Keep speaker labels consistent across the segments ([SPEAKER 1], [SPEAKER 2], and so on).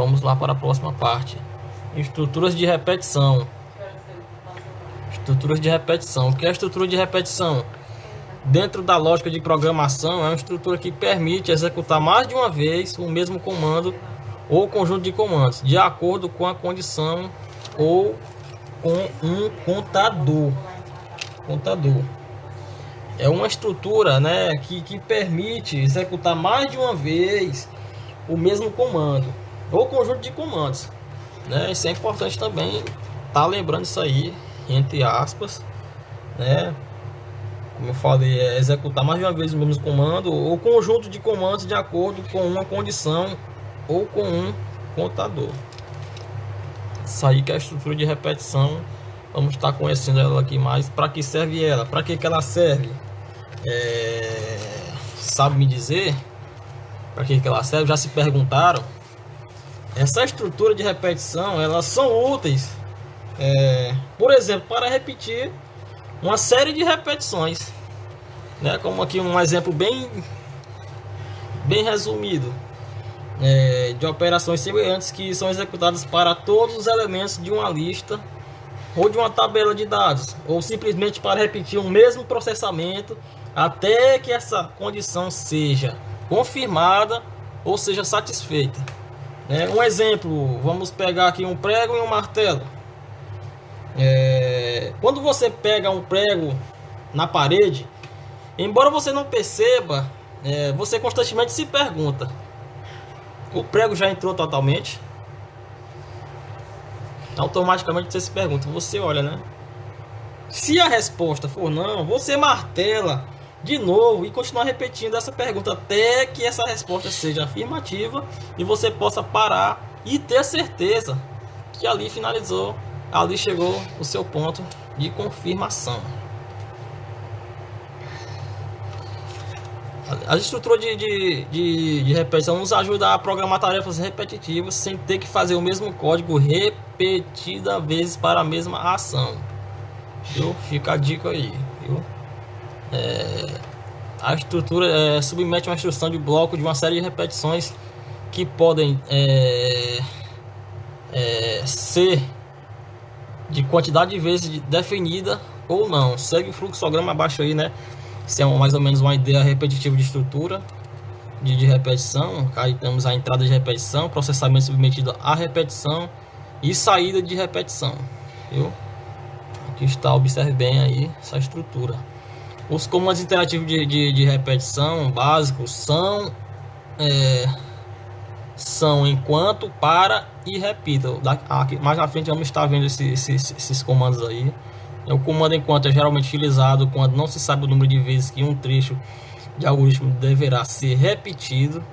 [SPEAKER 1] Vamos lá para a próxima parte. Estruturas de repetição. Estruturas de repetição. O que é estrutura de repetição? Dentro da lógica de programação, é uma estrutura que permite executar mais de uma vez o mesmo comando ou conjunto de comandos, de acordo com a condição ou com um contador. É uma estrutura, né, que permite executar mais de uma vez o mesmo comando ou conjunto de comandos, né? Isso é importante também tá lembrando isso aí, entre aspas, né? Como eu falei, é executar mais de uma vez o mesmo comando ou conjunto de comandos de acordo com uma condição ou com um contador. Isso aí que é a estrutura de repetição. Vamos estar conhecendo ela aqui mais. Para que serve ela? Para que ela serve? Sabe me dizer? Para que ela serve? Já se perguntaram? Essa estrutura de repetição, elas são úteis, por exemplo, para repetir uma série de repetições, né? Como aqui um exemplo bem resumido, de operações semelhantes que são executadas para todos os elementos de uma lista ou de uma tabela de dados, ou simplesmente para repetir o mesmo processamento até que essa condição seja confirmada ou seja satisfeita. Um exemplo, vamos pegar aqui um prego e um martelo. Quando você pega um prego na parede, embora você não perceba, você constantemente se pergunta: o prego já entrou totalmente? Automaticamente você se pergunta, você olha, né? Se a resposta for não, você martela de novo e continua repetindo essa pergunta até que essa resposta seja afirmativa e você possa parar e ter certeza que ali finalizou, ali chegou o seu ponto de confirmação. A estrutura de repetição nos ajuda a programar tarefas repetitivas sem ter que fazer o mesmo código repetida vezes para a mesma ação. Viu? Fica a dica aí, viu? A estrutura submete uma instrução de bloco de uma série de repetições que podem ser de quantidade de vezes definida ou não. Segue o fluxograma abaixo aí, né? Isso é mais ou menos uma ideia repetitiva de estrutura de repetição. Aí temos a entrada de repetição, processamento submetido à repetição e saída de repetição, viu? Aqui está, observe bem aí essa estrutura. Os comandos interativos de repetição básicos são enquanto, para e repita. Aqui, mais na frente vamos estar vendo esses comandos aí. O comando enquanto é geralmente utilizado quando não se sabe o número de vezes que um trecho de algoritmo deverá ser repetido,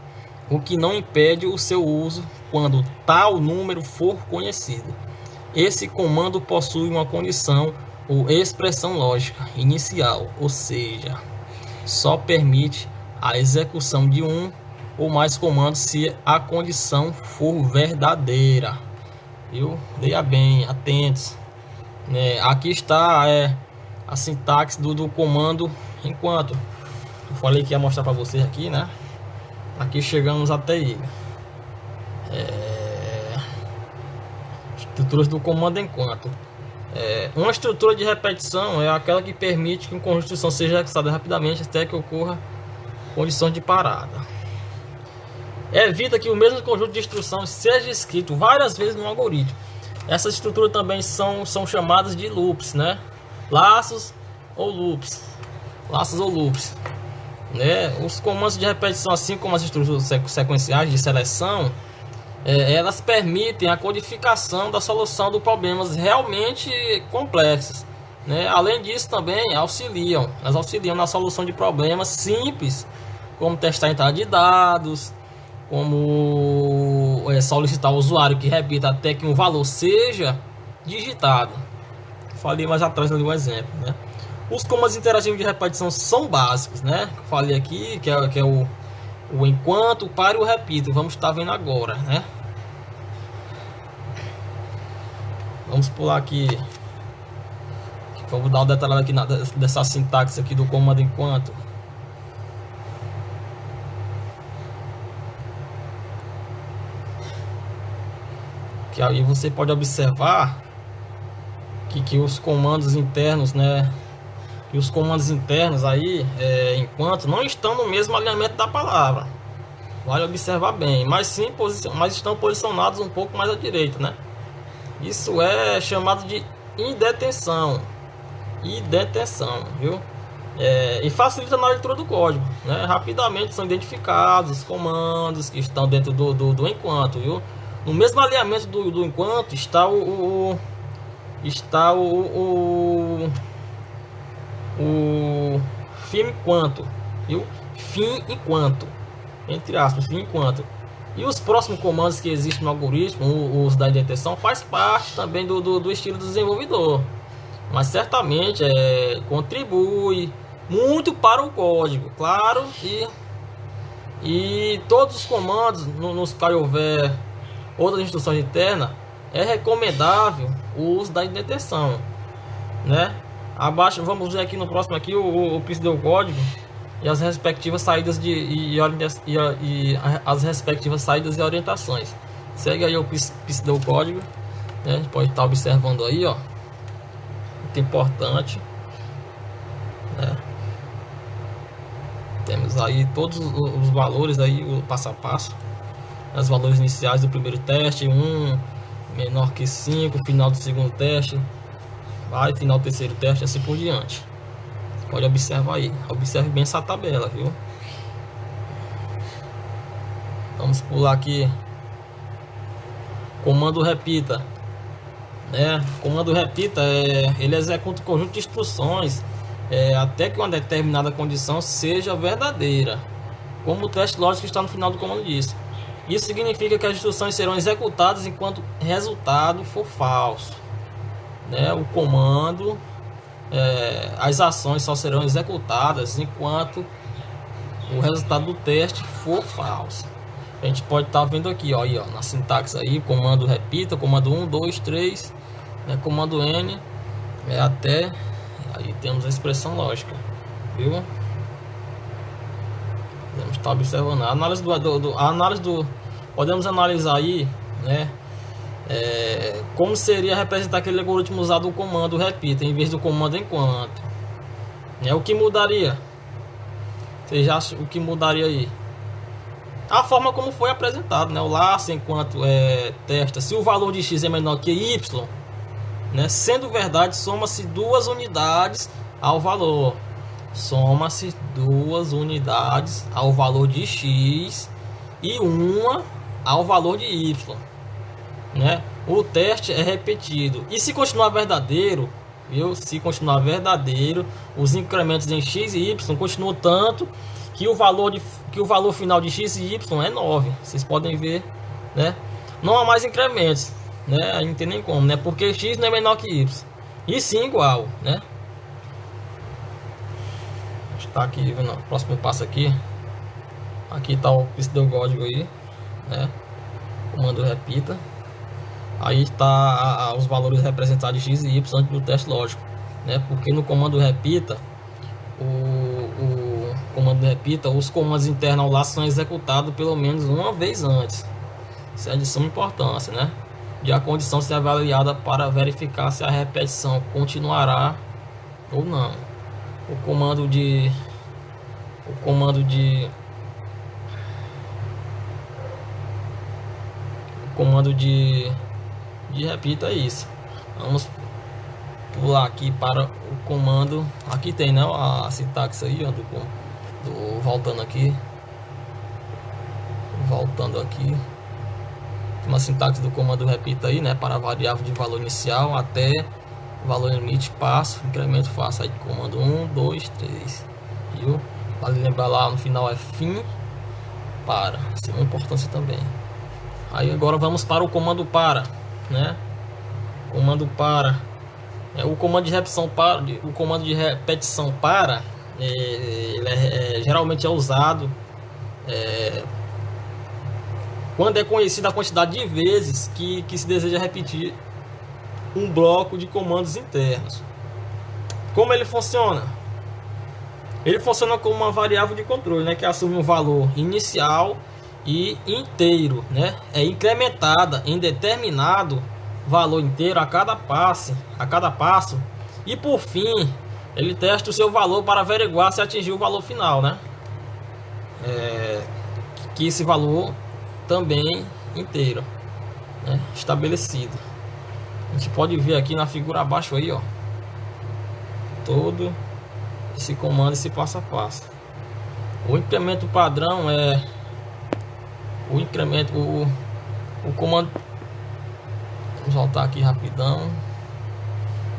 [SPEAKER 1] o que não impede o seu uso quando tal número for conhecido. Esse comando possui uma condição ou expressão lógica inicial, ou seja, só permite a execução de um ou mais comandos se a condição for verdadeira. Viu? Leia bem, atentos. Aqui está a sintaxe do comando enquanto. Eu falei que ia mostrar para vocês aqui, né? Aqui chegamos até ele. Estruturas do comando enquanto. Uma estrutura de repetição é aquela que permite que um conjunto de instruções seja executado rapidamente até que ocorra condições de parada. Evita que o mesmo conjunto de instruções seja escrito várias vezes no algoritmo. Essas estruturas também são chamadas de loops, né? Laços ou loops. Os comandos de repetição, assim como as estruturas sequenciais de seleção, elas permitem a codificação da solução de problemas realmente complexos, né? Além disso, também elas auxiliam na solução de problemas simples, como testar a entrada de dados, como solicitar ao usuário que repita até que um valor seja digitado. Falei mais atrás ali um exemplo, né? Os comandos interativos de repetição são básicos, né? Falei aqui que é o enquanto, para e o repito. Vamos estar vendo agora, né? Vamos pular aqui. Vamos dar uma detalhada aqui dessa sintaxe aqui do comando enquanto. que aí você pode observar que os comandos internos, né, que os comandos internos aí, enquanto não estão no mesmo alinhamento da palavra, vale observar bem, mas sim mas estão posicionados um pouco mais à direita, né? Isso é chamado de indetenção, viu? E facilita na leitura do código, né? Rapidamente são identificados os comandos que estão dentro do enquanto, viu? No mesmo alinhamento do enquanto está o fim enquanto, viu? Fim enquanto, entre aspas, fim enquanto. E os próximos comandos que existem no algoritmo, os da indetenção, faz parte também do estilo do desenvolvedor, mas certamente contribui muito para o código, claro, e todos os comandos nos quais houver outras instruções internas, é recomendável o uso da indetenção, né? Abaixo, vamos ver aqui no próximo aqui o pseudocódigo e as respectivas saídas e as respectivas saídas e orientações. Segue aí o pseudocódigo, né? A gente pode estar observando aí, ó, muito importante, né? Temos aí todos os valores aí, o passo a passo, os valores iniciais do primeiro teste, 1 menor que 5, final do segundo teste, vai final do terceiro teste, assim por diante. Você pode observar aí, observe bem essa tabela, viu? Vamos pular aqui, comando repita, né? Comando repita, ele executa um conjunto de instruções até que uma determinada condição seja verdadeira, como o teste lógico está no final do comando diz. Isso significa que as instruções serão executadas enquanto o resultado for falso, né? O comando, as ações só serão executadas enquanto o resultado do teste for falso. A gente pode estar vendo aqui, ó, aí, ó, na sintaxe aí, comando repita, comando 1, 2, 3, né? Comando N, até aí temos a expressão lógica, viu? Podemos estar observando a análise podemos analisar aí, né, como seria representar aquele algoritmo usado o comando repita em vez do comando enquanto, né? O que mudaria? Vocês acham o que mudaria aí? A forma como foi apresentado, né? O laço enquanto testa se o valor de x é menor que y, né? Sendo verdade, soma-se 2 unidades ao valor. Soma-se 2 unidades ao valor de x e uma ao valor de y, né? O teste é repetido. E se continuar verdadeiro, viu? Se continuar verdadeiro, os incrementos em x e y continuam tanto que o valor final de x e y é 9. Vocês podem ver, né? Não há mais incrementos, né? Não tem nem como, né? Porque x não é menor que y, e sim igual, né? Está aqui vendo o próximo passo aqui. Aqui está o pseudocódigo aí, né? Comando repita. Aí está os valores representados de x e y antes do teste lógico, né? Porque no comando repita, os comandos internos ao laço são executados pelo menos uma vez antes. Isso é de suma importância, né? E a condição ser avaliada para verificar se a repetição continuará ou não. O comando de repita é isso. Vamos pular aqui para o comando. Aqui tem, né, a sintaxe aí, ó, voltando aqui, tem uma sintaxe do comando repita aí, né, para a variável de valor inicial até valor limite, passo, incremento, faço aí comando 1, 2, 3, viu? Vale lembrar lá no final é fim para, isso é uma importância também. Aí agora vamos para o comando para, né? Comando para, o comando de repetição para, geralmente é usado quando é conhecida a quantidade de vezes que se deseja repetir um bloco de comandos internos. Como ele funciona? Ele funciona como uma variável de controle, né, que assume um valor inicial e inteiro, né? É incrementada em determinado valor inteiro a cada passo, e por fim ele testa o seu valor para averiguar se atingiu o valor final, né? Que esse valor também inteiro, né? Estabelecido. A gente pode ver aqui na figura abaixo aí, ó, todo esse comando, esse passo a passo. O incremento padrão é o incremento, o comando. Vamos voltar aqui rapidão.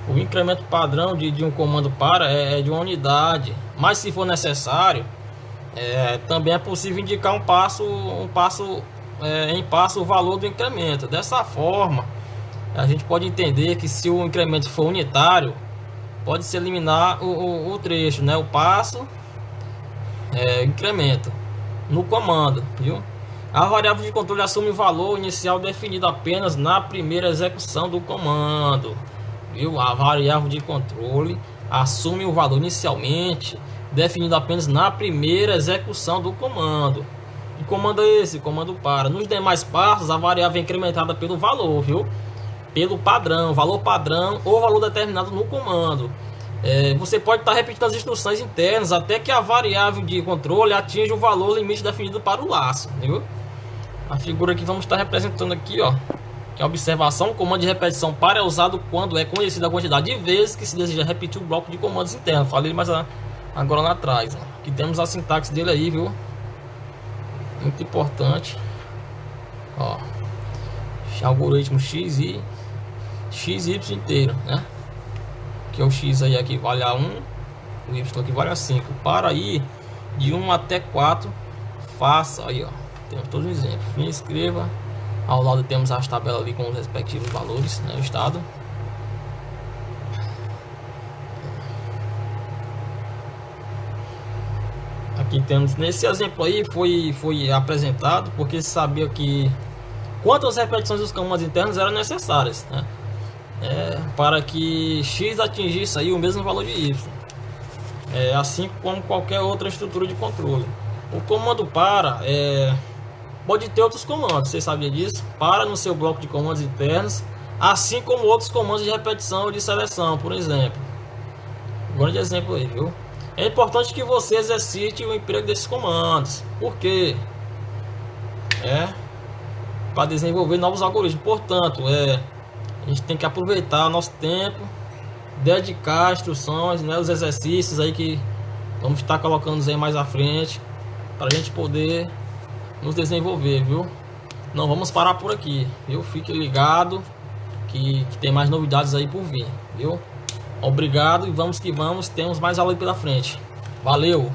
[SPEAKER 1] O incremento padrão de um comando para é de uma unidade, mas se for necessário, também é possível indicar em passo o valor do incremento. Dessa forma, a gente pode entender que se o incremento for unitário, pode-se eliminar o trecho, né? O passo, incremento no comando, viu? A variável de controle assume o valor inicial definido apenas na primeira execução do comando, viu? A variável de controle assume o valor inicialmente definido apenas na primeira execução do comando. Que comando é esse? Comando para. Nos demais passos, a variável é incrementada pelo valor, viu? Pelo padrão, valor padrão ou valor determinado no comando. Você pode estar repetindo as instruções internas até que a variável de controle atinja o valor limite definido para o laço, viu? A figura que vamos estar representando aqui, ó, que é a observação. O comando de repetição para é usado quando é conhecida a quantidade de vezes que se deseja repetir o bloco de comandos internos. Falei mais agora lá atrás, ó. Aqui temos a sintaxe dele aí, viu? Muito importante, ó, algoritmo x e y inteiro, né? Que é o x aí equivale a 1, o y equivale a 5. Para ir de 1 até 4, faça aí, ó, temos todos os exemplos. Fim, escreva. Ao lado temos as tabelas ali com os respectivos valores, né? O estado. Aqui temos, nesse exemplo aí foi apresentado porque se sabia que quantas repetições dos comandos internos eram necessárias, né? Para que x atingisse aí o mesmo valor de y, assim como qualquer outra estrutura de controle. O comando para pode ter outros comandos, você sabia disso? Para no seu bloco de comandos internos, assim como outros comandos de repetição ou de seleção, por exemplo. Um grande exemplo aí, viu? É importante que você exercite o emprego desses comandos, porque para desenvolver novos algoritmos. Portanto, a gente tem que aproveitar o nosso tempo, dedicar instruções, né, os exercícios aí que vamos estar colocando aí mais à frente, para a gente poder nos desenvolver, viu? Não vamos parar por aqui, viu? Fique ligado que tem mais novidades aí por vir, viu? Obrigado e vamos que vamos, temos mais aula aí pela frente. Valeu!